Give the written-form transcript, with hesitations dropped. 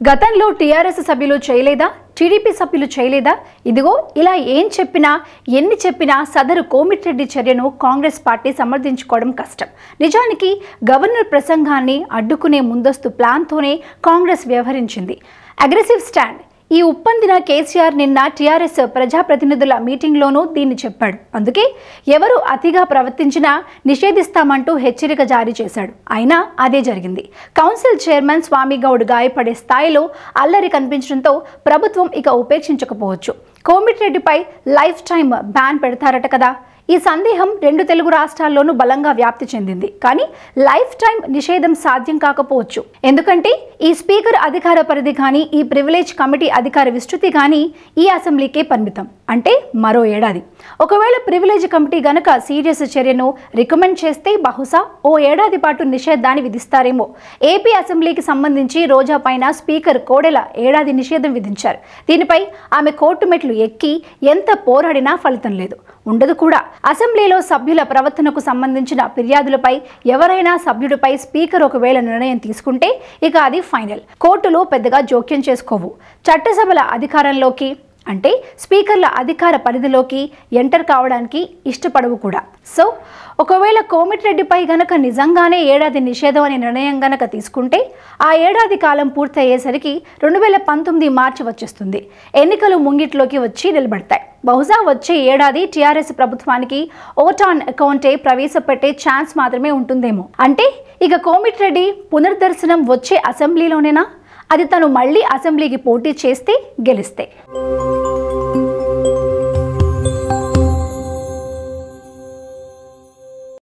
గతంలో టీఆర్ఎస్ సభ్యులు చేయలేదా, టీడీపీ సభ్యులు చేయలేదా? ఇదిగో ఇలా ఏం చెప్పినా ఎన్ని చెప్పినా సదరు కోమిటిరెడ్డి చర్యను కాంగ్రెస్ పార్టీ సమర్థించుకోవడం కష్టం. నిజానికి గవర్నర్ ప్రసంగాన్ని అడ్డుకునే ముందస్తు ప్లాన్తోనే కాంగ్రెస్ వ్యవహరించింది. Aggressive stand. ఈ ఉప్పందిన కేసీఆర్ నిన్న టీఆర్ఎస్ ప్రజాప్రతినిధుల మీటింగ్లోనూ దీన్ని చెప్పాడు. అందుకే ఎవరు అతిగా ప్రవర్తించినా నిషేధిస్తామంటూ హెచ్చరిక జారీ చేశాడు. అయినా అదే జరిగింది. కౌన్సిల్ చైర్మన్ స్వామిగౌడ్ గాయపడే స్థాయిలో అల్లరి కనిపించడంతో ప్రభుత్వం ఇక ఉపేక్షించకపోవచ్చు. కోమిటిరెడ్డిపై లైఫ్ టైం బ్యాన్ పెడతారట కదా. ఈ సందేహం రెండు తెలుగు రాష్ట్రాల్లోనూ బలంగా వ్యాప్తి చెందింది. కానీ లైఫ్ టైం నిషేధం సాధ్యం కాకపోవచ్చు. ఎందుకంటే ఈ స్పీకర్ అధికార పరిధి కానీ, ఈ ప్రివిలేజ్ కమిటీ అధికార విస్తృతి కానీ ఈ అసెంబ్లీకే పరిమితం. అంటే మరో ఏడాది. ఒకవేళ ప్రివిలేజ్ కమిటీ గనక సీరియస్ చర్యను రికమెండ్ చేస్తే బహుశా ఓ ఏడాది పాటు నిషేధాన్ని విధిస్తారేమో. ఏపీ అసెంబ్లీకి సంబంధించి రోజా పైన స్పీకర్ కోడెల ఏడాది నిషేధం విధించారు. దీనిపై ఆమె కోర్టు మెట్లు ఎక్కి ఎంత పోరాడినా ఫలితం లేదు, ఉండదు కూడా. అసెంబ్లీలో సభ్యుల ప్రవర్తనకు సంబంధించిన ఫిర్యాదులపై ఎవరైనా సభ్యుడిపై స్పీకర్ ఒకవేళ నిర్ణయం తీసుకుంటే ఇక అది ఫైనల్. కోర్టులు పెద్దగా జోక్యం చేసుకోవు. చట్టసభల అధికారంలోకి అంటే స్పీకర్ల అధికార పరిధిలోకి ఎంటర్ కావడానికి ఇష్టపడవు కూడా. సో ఒకవేళ కోమిటిరెడ్డిపై గనక నిజంగానే ఏడాది నిషేధం అనే నిర్ణయం గనక తీసుకుంటే ఆ ఏడాది కాలం పూర్తయ్యేసరికి 2019 మార్చి వచ్చేస్తుంది. ఎన్నికలు ముంగిట్లోకి వచ్చి నిలబడతాయి. బహుశా వచ్చే ఏడాది టీఆర్ఎస్ ప్రభుత్వానికి ఓట్ ఆన్ అకౌంటే ప్రవేశపెట్టే ఛాన్స్ మాత్రమే ఉంటుందేమో. అంటే ఇక కోమిటిరెడ్డి పునర్దర్శనం వచ్చే అసెంబ్లీలోనేనా? అది తను మళ్ళీ అసెంబ్లీకి పోటీ చేస్తే గెలిస్తే.